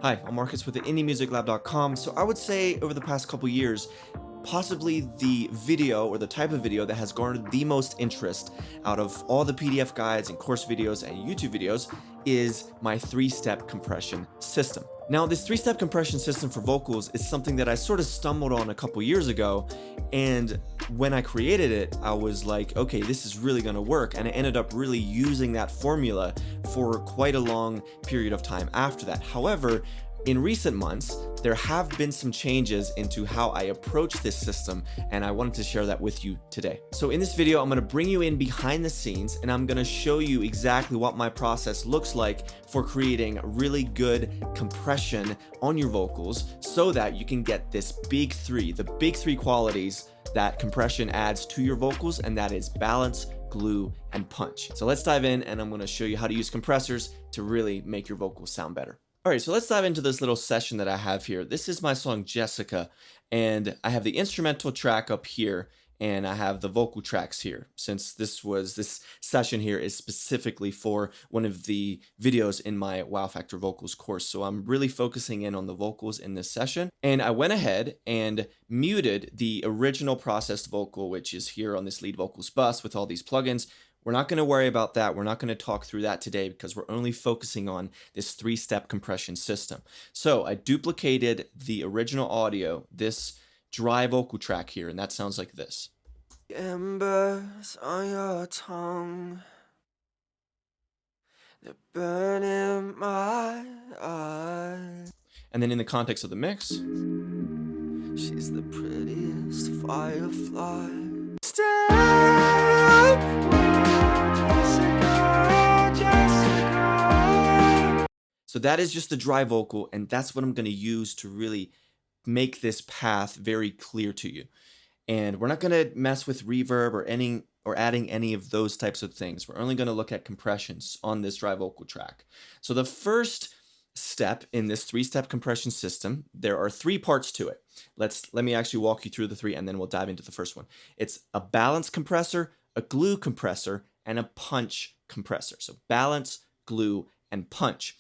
Hi, I'm Marcus with the IndieMusicLab.com. So I would say over the past couple years, possibly the video or the type of video that has garnered the most interest out of all the PDF guides and course videos and YouTube videos is my three-step compression system. Now, this three-step compression system for vocals is something that I sort of stumbled on a couple years ago, and when I created it, I was like, okay, this is really gonna work, and I ended up really using that formula for quite a long period of time after that. However, in recent months, there have been some changes into how I approach this system, and I wanted to share that with you today. So in this video, I'm gonna bring you in behind the scenes, and I'm gonna show you exactly what my process looks like for creating really good compression on your vocals so that you can get this big three, the big three qualities that compression adds to your vocals, and that is balance, glue, and punch. So let's dive in, and I'm gonna show you how to use compressors to really make your vocals sound better. All right, so let's dive into this little session that I have here. This is my song Jessica, and I have the instrumental track up here, and I have the vocal tracks here. Since this session here is specifically for one of the videos in my Wow Factor Vocals course, so I'm really focusing in on the vocals in this session. And I went ahead and muted the original processed vocal, which is here on this lead vocals bus with all these plugins. We're not going to worry about that. We're not going to talk through that today because we're only focusing on this three-step compression system. So I duplicated the original audio, this dry vocal track here, and that sounds like this. Embers on your tongue, they're burning my eyes. And then in the context of the mix, she's the prettiest firefly. So that is just the dry vocal, and that's what I'm going to use to really make this path very clear to you. And we're not going to mess with reverb or adding any of those types of things. We're only going to look at compressions on this dry vocal track. So the first step in this three-step compression system, there are three parts to it. Let me actually walk you through the three, and then we'll dive into the first one. It's a balance compressor, a glue compressor, and a punch compressor. So balance, glue, and punch.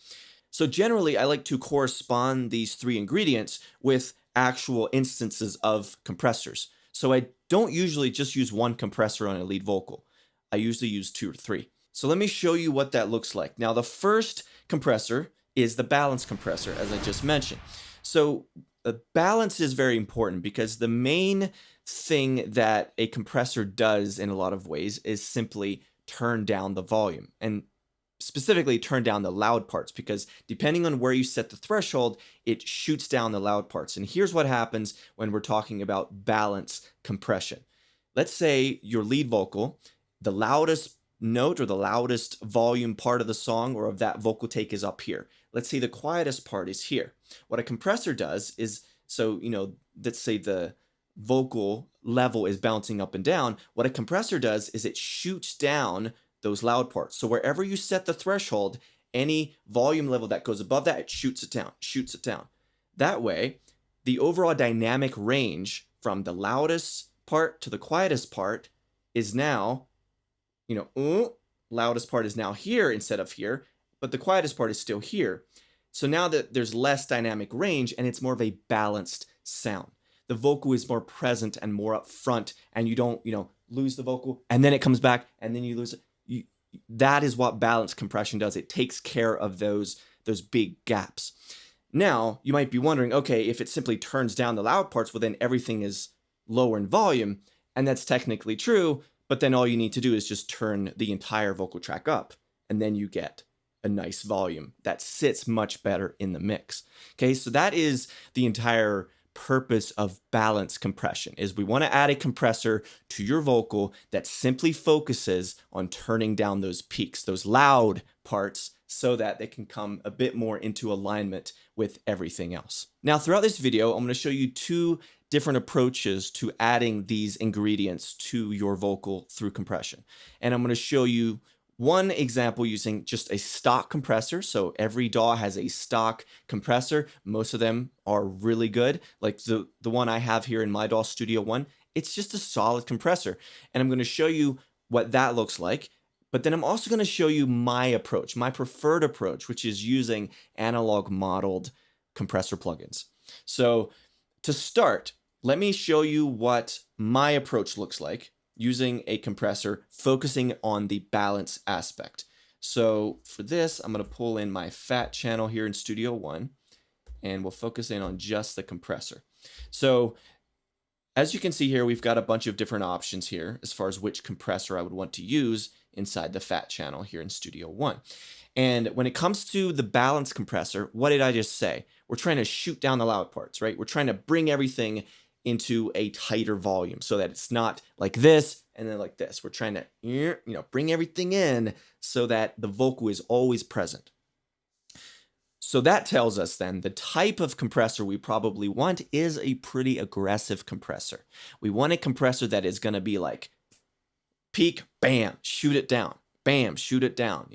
So generally, I like to correspond these three ingredients with actual instances of compressors. So I don't usually just use one compressor on a lead vocal. I usually use two or three. So let me show you what that looks like. Now, the first compressor is the balance compressor, as I just mentioned. So balance is very important because the main thing that a compressor does in a lot of ways is simply turn down the volume, and specifically turn down the loud parts, because depending on where you set the threshold, it shoots down the loud parts. And here's what happens when we're talking about balance compression. Let's say your lead vocal, the loudest note or the loudest volume part of the song or of that vocal take is up here. Let's say the quietest part is here. What a compressor does is, so, let's say the vocal level is bouncing up and down. What a compressor does is it shoots down those loud parts. So wherever you set the threshold, any volume level that goes above that, it shoots it down. That way, the overall dynamic range from the loudest part to the quietest part is now, loudest part is now here instead of here, but the quietest part is still here. So now that there's less dynamic range and it's more of a balanced sound. The vocal is more present and more up front, and you don't, lose the vocal and then it comes back and then you lose it. That is what balance compression does. It takes care of those big gaps. Now, you might be wondering, okay, if it simply turns down the loud parts, well, then everything is lower in volume, and that's technically true, but then all you need to do is just turn the entire vocal track up, and then you get a nice volume that sits much better in the mix. Okay, so that is the entire purpose of balance compression, is we want to add a compressor to your vocal that simply focuses on turning down those peaks, those loud parts, so that they can come a bit more into alignment with everything else. Now, throughout this video, I'm going to show you two different approaches to adding these ingredients to your vocal through compression. And I'm going to show you one example using just a stock compressor. So every DAW has a stock compressor. Most of them are really good. Like the one I have here in my DAW Studio One, it's just a solid compressor. And I'm going to show you what that looks like. But then I'm also going to show you my approach, my preferred approach, which is using analog modeled compressor plugins. So to start, let me show you what my approach looks like using a compressor, focusing on the balance aspect. So for this, I'm going to pull in my fat channel here in Studio One, and we'll focus in on just the compressor. So as you can see here, we've got a bunch of different options here as far as which compressor I would want to use inside the fat channel here in Studio One. And when it comes to the balance compressor, what did I just say? We're trying to shoot down the loud parts, right? We're trying to bring everything into a tighter volume so that it's not like this and then like this. We're trying to, bring everything in so that the vocal is always present. So that tells us then the type of compressor we probably want is a pretty aggressive compressor. We want a compressor that is going to be like peak, bam, shoot it down, bam, shoot it down,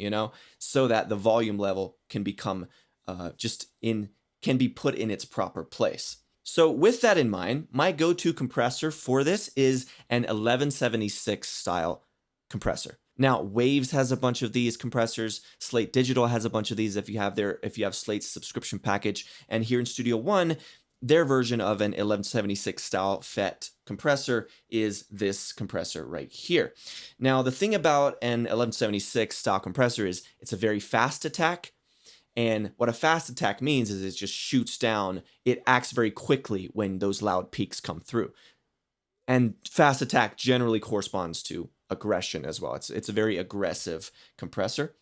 so that the volume level can become can be put in its proper place. So with that in mind, my go-to compressor for this is an 1176 style compressor. Now, Waves has a bunch of these compressors. Slate Digital has a bunch of these if you have Slate's subscription package. And here in Studio One, their version of an 1176 style FET compressor is this compressor right here. Now, the thing about an 1176 style compressor is it's a very fast attack. And what a fast attack means is it just shoots down. It acts very quickly when those loud peaks come through. And fast attack generally corresponds to aggression as well. It's a very aggressive compressor.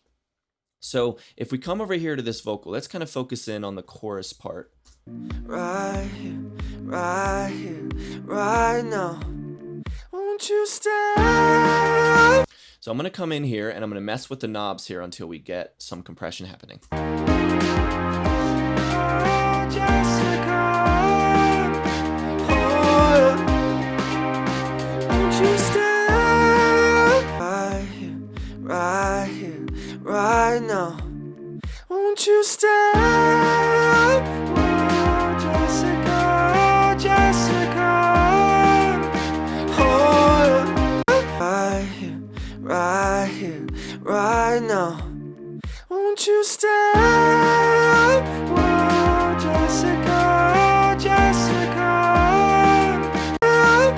So if we come over here to this vocal, let's kind of focus in on the chorus part. Right here, right here, right now. Won't you stay? So I'm going to come in here and I'm going to mess with the knobs here until we get some compression happening. Right now, won't you stay? Oh, Jessica, Jessica. Oh, right here, right here, right now. Won't you stay? Oh, Jessica, Jessica. Oh,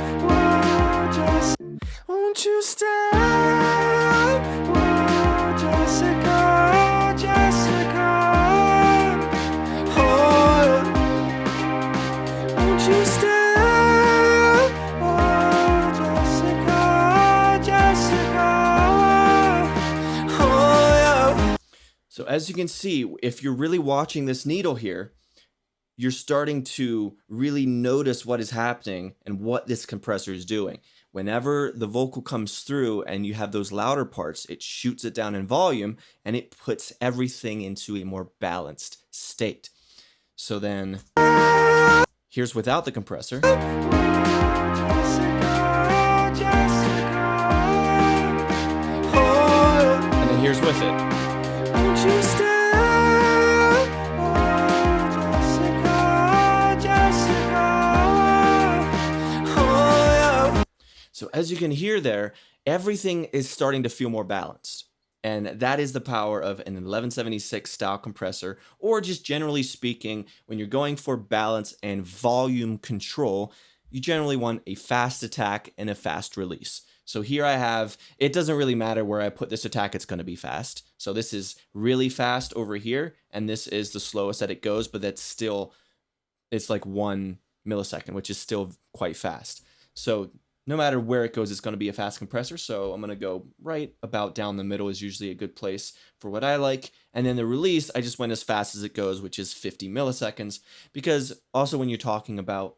Jessica. Won't you stay? Jessica, Jessica, oh, won't you stay? Oh, Jessica, Jessica, oh, yeah. So as you can see, if you're really watching this needle here, you're starting to really notice what is happening and what this compressor is doing. Whenever the vocal comes through and you have those louder parts, it shoots it down in volume and it puts everything into a more balanced state. So then, here's without the compressor. And then here's with it. So as you can hear there, everything is starting to feel more balanced. And that is the power of an 1176 style compressor, or just generally speaking, when you're going for balance and volume control, you generally want a fast attack and a fast release. So here I have, it doesn't really matter where I put this attack, it's going to be fast. So this is really fast over here, and this is the slowest that it goes, but that's still, it's like 1 millisecond, which is still quite fast. So no matter where it goes, it's going to be a fast compressor. So I'm going to go right about down the middle is usually a good place for what I like. And then the release, I just went as fast as it goes, which is 50 milliseconds. Because also when you're talking about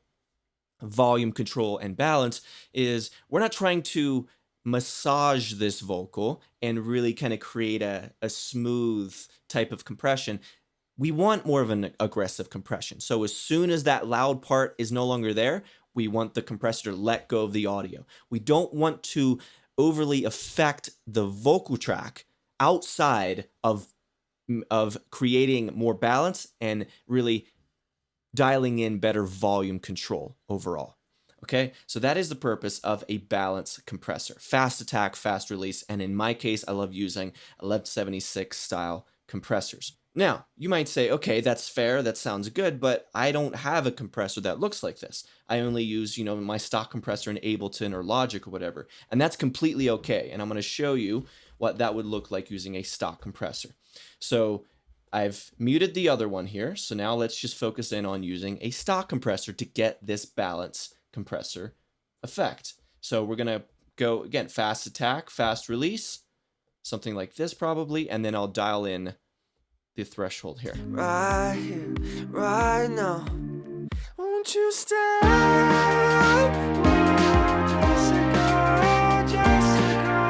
volume control and balance is we're not trying to massage this vocal and really kind of create a smooth type of compression. We want more of an aggressive compression. So as soon as that loud part is no longer there, we want the compressor to let go of the audio. We don't want to overly affect the vocal track outside of creating more balance and really dialing in better volume control overall. Okay, so that is the purpose of a balance compressor. Fast attack, fast release, and in my case, I love using 1176 style compressors. Now, you might say, okay, that's fair, that sounds good, but I don't have a compressor that looks like this. I only use, my stock compressor in Ableton or Logic or whatever, and that's completely okay. And I'm going to show you what that would look like using a stock compressor. So I've muted the other one here, so now let's just focus in on using a stock compressor to get this balance compressor effect. So we're going to go, again, fast attack, fast release, something like this probably, and then I'll dial in the threshold here. Right here, right now. Won't you stay? Jessica, Jessica.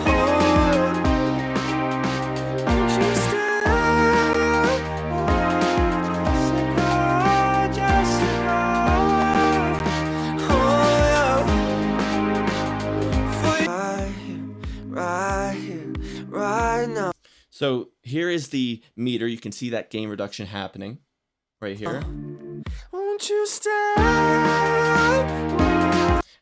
Oh, won't you stay? Jessica, Jessica. Oh, yeah. For you. Right here, right now. So here is the meter. You can see that gain reduction happening right here. Won't you stay?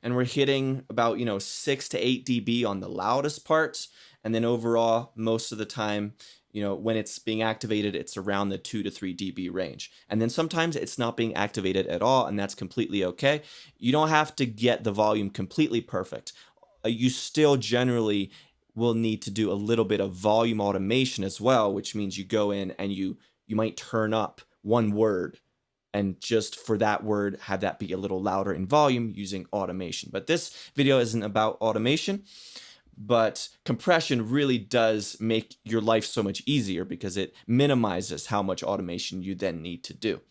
And we're hitting about, 6 to 8 dB on the loudest parts. And then overall, most of the time, when it's being activated, it's around the 2 to 3 dB range. And then sometimes it's not being activated at all, and that's completely okay. You don't have to get the volume completely perfect. You still generally will need to do a little bit of volume automation as well, which means you go in and you might turn up one word and just for that word have that be a little louder in volume using automation. But this video isn't about automation, but compression really does make your life so much easier because it minimizes how much automation you then need to do.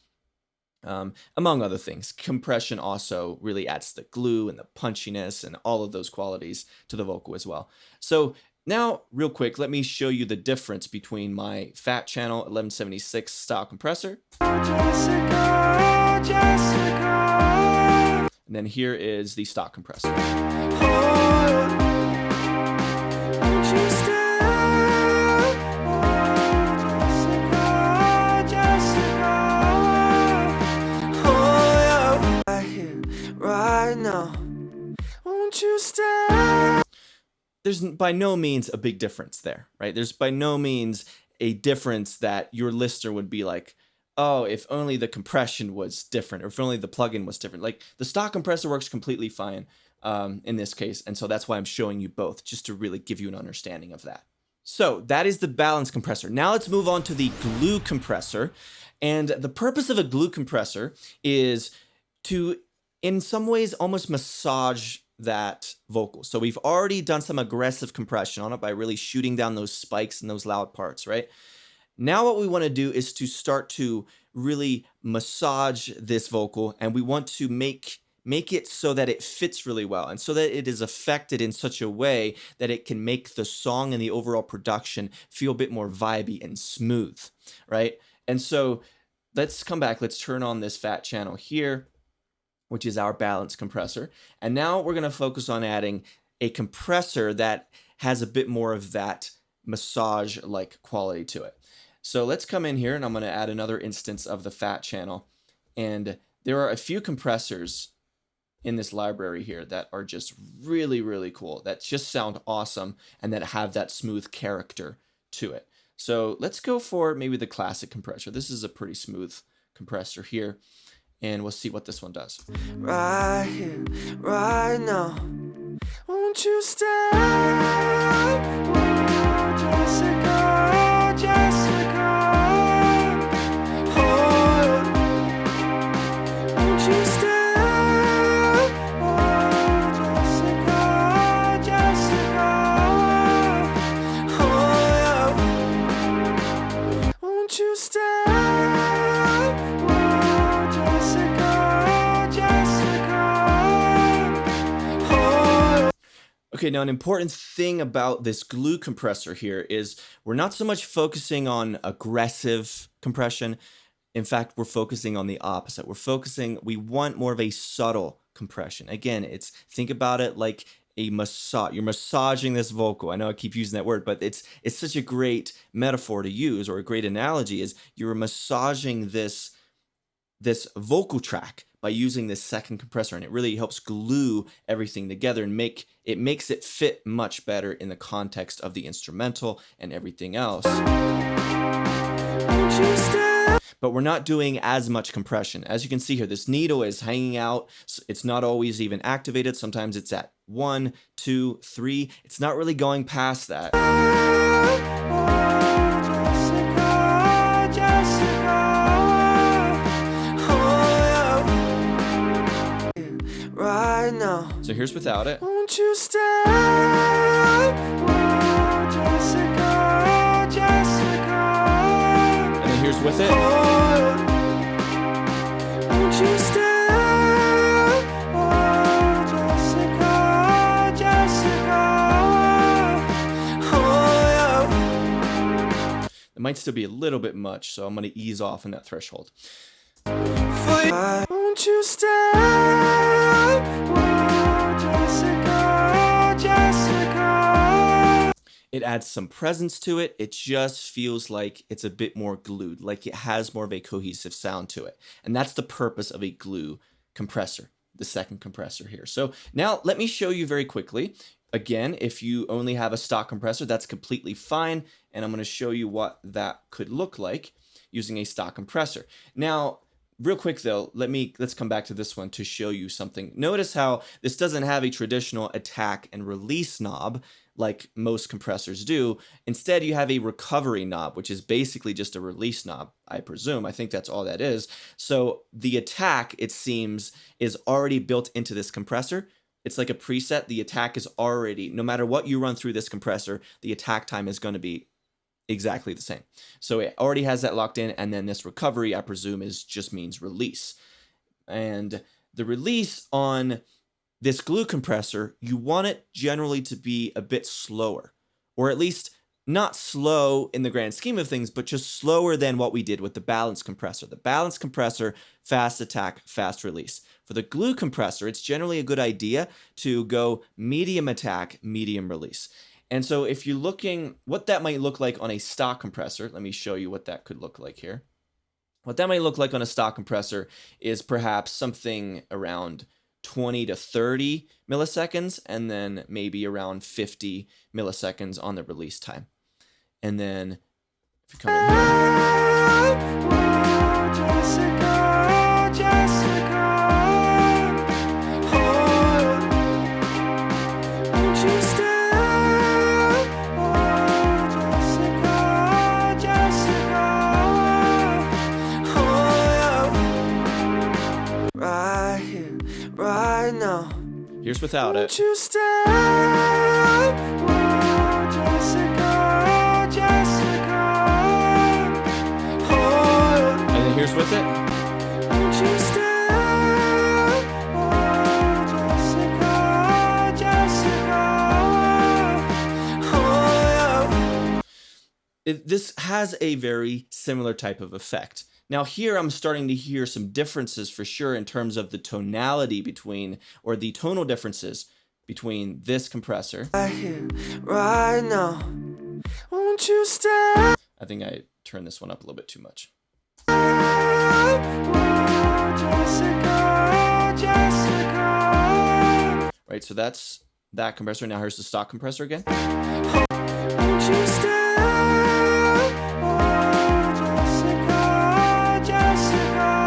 Among other things, compression also really adds the glue and the punchiness and all of those qualities to the vocal as well. So now, real quick, let me show you the difference between my fat channel 1176 style compressor. Jessica, Jessica. And then here is the stock compressor. Oh, won't you stay? Jessica, Jessica. Oh, yeah. Right here, right now. Won't you stay? There's by no means a big difference there, right? There's by no means a difference that your listener would be like, oh, if only the compression was different, or if only the plugin was different. Like the stock compressor works completely fine in this case, and so that's why I'm showing you both, just to really give you an understanding of that. So that is the balance compressor. Now let's move on to the glue compressor. And the purpose of a glue compressor is to, in some ways, almost massage that vocal. So we've already done some aggressive compression on it by really shooting down those spikes and those loud parts, right? Now what we want to do is to start to really massage this vocal, and we want to make it so that it fits really well and so that it is affected in such a way that it can make the song and the overall production feel a bit more vibey and smooth, right? And so let's come back. Let's turn on this fat channel here, which is our balance compressor. And now we're going to focus on adding a compressor that has a bit more of that massage-like quality to it. So let's come in here and I'm going to add another instance of the fat channel. And there are a few compressors in this library here that are just really, really cool, that just sound awesome and that have that smooth character to it. So let's go for maybe the classic compressor. This is a pretty smooth compressor here. And we'll see what this one does. Right here, right now. Won't you stay? Jessica, Jessica. Oh, won't you stay? Jessica, Jessica. Oh, yeah. Won't you stay? Okay, now an important thing about this glue compressor here is we're not so much focusing on aggressive compression. In fact, we're focusing on the opposite. We want more of a subtle compression. Again, think about it like a massage. You're massaging this vocal. I know I keep using that word, but it's such a great metaphor to use, or a great analogy is you're massaging this vocal track by using this second compressor, and it really helps glue everything together and makes it fit much better in the context of the instrumental and everything else. But we're not doing as much compression. As you can see here, this needle is hanging out. It's not always even activated. Sometimes it's at 1, 2, 3. It's not really going past that. Right now. So here's without it. Won't you stay? Oh, Jessica, Jessica. And then here's with it. Oh, won't you stay? Oh, Jessica, Jessica. Oh, yeah. It might still be a little bit much, so I'm going to ease off in that threshold. Won't you stay? Oh, Jessica, Jessica. It adds some presence to it. It just feels like it's a bit more glued, like it has more of a cohesive sound to it. And that's the purpose of a glue compressor, the second compressor here. So now let me show you very quickly. Again, if you only have a stock compressor, that's completely fine. And I'm going to show you what that could look like using a stock compressor. Now, real quick though, let's come back to this one to show you something. Notice how this doesn't have a traditional attack and release knob like most compressors do. Instead, you have a recovery knob, which is basically just a release knob, I presume. I think that's all that is. So the attack, it seems, is already built into this compressor. It's like a preset. The attack is already, no matter what you run through this compressor, the attack time is going to be exactly the same. So it already has that locked in, and then this recovery, I presume, just means release. And the release on this glue compressor, you want it generally to be a bit slower, or at least not slow in the grand scheme of things, but just slower than what we did with the balance compressor. The balance compressor, fast attack, fast release. For the glue compressor, it's generally a good idea to go medium attack, medium release. And so if you're looking, what that might look like on a stock compressor, let me show you what that could look like here. What that might look like on a stock compressor is perhaps something around 20 to 30 milliseconds, and then maybe around 50 milliseconds on the release time. And then if you come in here, Jessica, Jessica. Oh, won't you stay? Oh, Jessica, Jessica. Oh, yeah. Right here, right now. here's without Won't it. you stay? Oh, Jessica, Jessica. Oh, And then here's with it. won't you stay? Oh, Jessica, Jessica. Oh, yeah. This has a very similar type of effect. Now here I'm starting to hear some differences for sure in terms of the tonality between, or the tonal differences between this compressor. Right here, right now. Won't you stay? I think I turned this one up a little bit too much. Oh, Jessica, Jessica. Right, so that's that compressor. Now here's the stock compressor again. Won't you stay? Oh, Jessica, Jessica.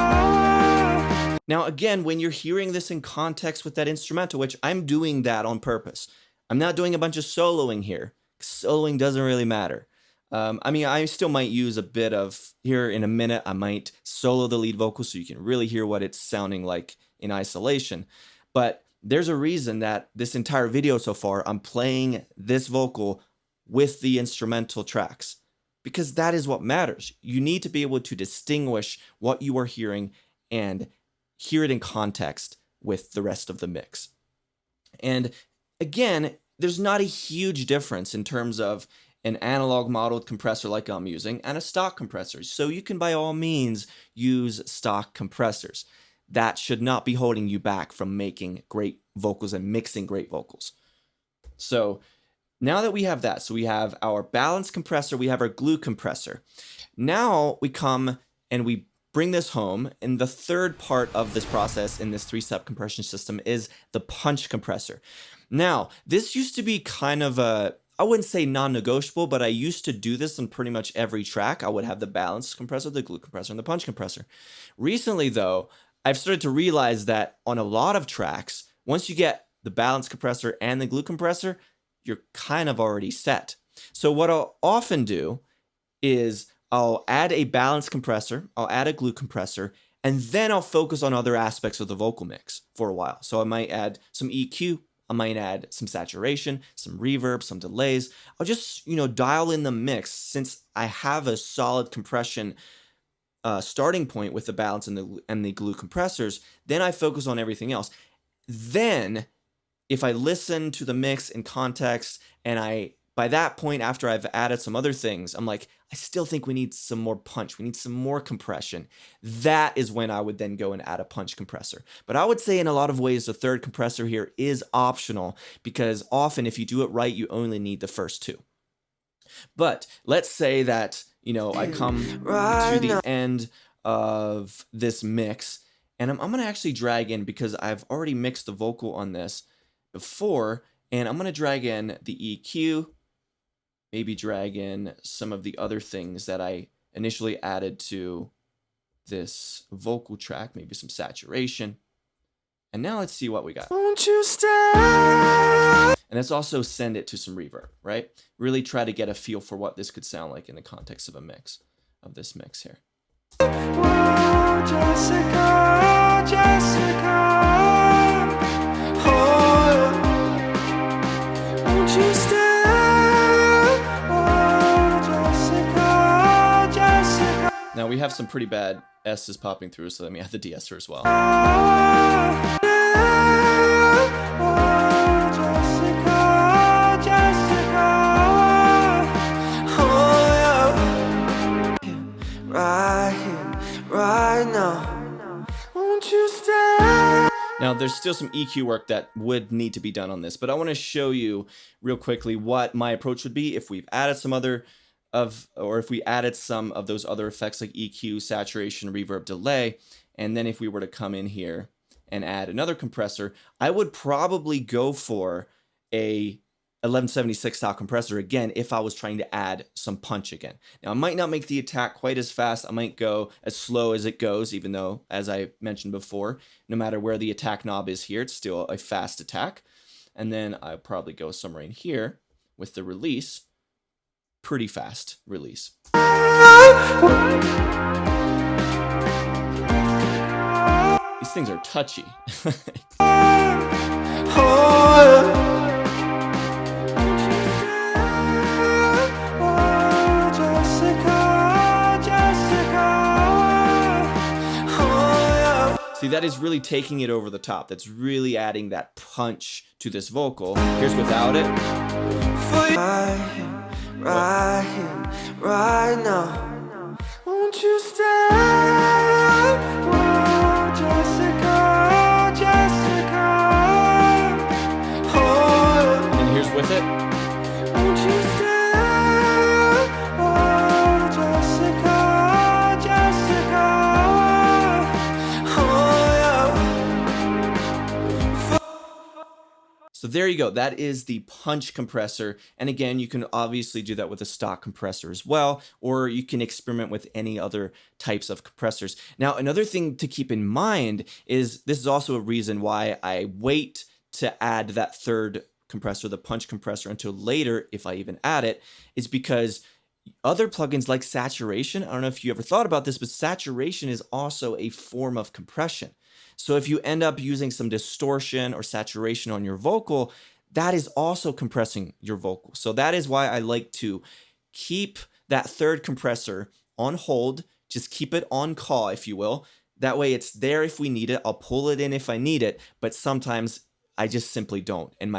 Now again, when you're hearing this in context with that instrumental, which I'm doing that on purpose. I'm not doing a bunch of soloing here. Soloing doesn't really matter. I mean, I still might use a bit of, here in a minute, I might solo the lead vocal so you can really hear what it's sounding like in isolation. But there's a reason that this entire video so far, I'm playing this vocal with the instrumental tracks, because that is what matters. You need to be able to distinguish what you are hearing and hear it in context with the rest of the mix. And again, there's not a huge difference in terms of an analog modeled compressor like I'm using and a stock compressor. So you can by all means use stock compressors. That should not be holding you back from making great vocals and mixing great vocals. So now that we have that, so we have our balance compressor, we have our glue compressor. Now we come and we bring this home, and the third part of this process in this 3-step compression system is the punch compressor. Now, this used to be kind of a, I wouldn't say non-negotiable, but I used to do this on pretty much every track. I would have the balance compressor, the glue compressor, and the punch compressor. Recently, though, I've started to realize that on a lot of tracks, once you get the balance compressor and the glue compressor, you're kind of already set. So what I'll often do is I'll add a balance compressor, I'll add a glue compressor, and then I'll focus on other aspects of the vocal mix for a while. So I might add some EQ, I might add some saturation, some reverb, some delays. I'll just, dial in the mix since I have a solid compression starting point with the balance and the glue compressors. Then I focus on everything else. Then if I listen to the mix in context and by that point, after I've added some other things, I'm like, I still think we need some more punch. We need some more compression. That is when I would then go and add a punch compressor. But I would say in a lot of ways, the third compressor here is optional because often if you do it right, you only need the first two. But let's say that, I come to the end of this mix and I'm going to actually drag in because I've already mixed the vocal on this before, and I'm going to drag in the EQ, maybe drag in some of the other things that I initially added to this vocal track, maybe some saturation. And now let's see what we got. Won't you stay? And let's also send it to some reverb, right? Really try to get a feel for what this could sound like in the context of this mix here. Oh, Jessica, Jessica. Oh, won't you stay? Now we have some pretty bad S's popping through, so let me add the de-esser as well. Right now, won't you stay? Now there's still some EQ work that would need to be done on this, but I want to show you real quickly what my approach would be if we've added some if we added some of those other effects like EQ, saturation, reverb, delay, and then if we were to come in here and add another compressor, I would probably go for a 1176 style compressor again if I was trying to add some punch again. Now I might not make the attack quite as fast, I might go as slow as it goes, even though, as I mentioned before, no matter where the attack knob is here, it's still a fast attack. And then I'll probably go somewhere in here with the release. Pretty fast release. These things are touchy. See, that is really taking it over the top. That's really adding that punch to this vocal. Here's without it. Right here, right now, won't you stay? Oh, Jessica, Jessica. Oh, and here's with it. Won't you stay? Oh, Jessica, Jessica. So there you go. That is the punch compressor. And again, you can obviously do that with a stock compressor as well, or you can experiment with any other types of compressors. Now, another thing to keep in mind is this is also a reason why I wait to add that third compressor, the punch compressor, until later, if I even add it, is because other plugins like saturation, I don't know if you ever thought about this, but saturation is also a form of compression. So if you end up using some distortion or saturation on your vocal, that is also compressing your vocal. So that is why I like to keep that third compressor on hold, just keep it on call, if you will. That way it's there if we need it. I'll pull it in if I need it, but sometimes I just simply don't. And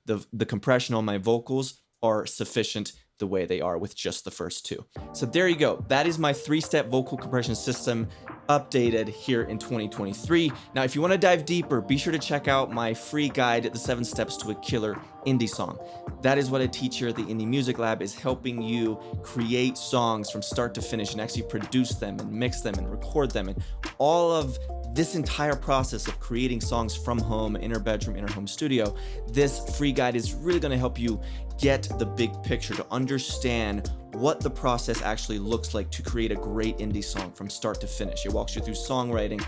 the compression on my vocals are sufficient the way they are with just the first two. So there you go. That is my 3-step vocal compression system. updated here in 2023. Now, if you want to dive deeper, be sure to check out my free guide, The 7 Steps to a Killer Indie Song. That is what I teach here at the Indie Music Lab, is helping you create songs from start to finish and actually produce them and mix them and record them, and all of this entire process of creating songs from home, in our bedroom, in our home studio. This free guide is really going to help you get the big picture, to understand what the process actually looks like to create a great indie song from start to finish. It walks you through songwriting,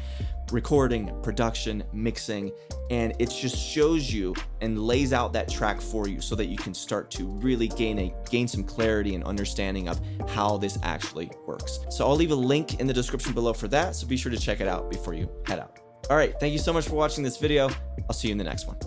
recording, production, mixing, and it just shows you and lays out that track for you so that you can start to really gain some clarity and understanding of how this actually works. So I'll leave a link in the description below for that, so be sure to check it out before you head out. All right, thank you so much for watching this video. I'll see you in the next one.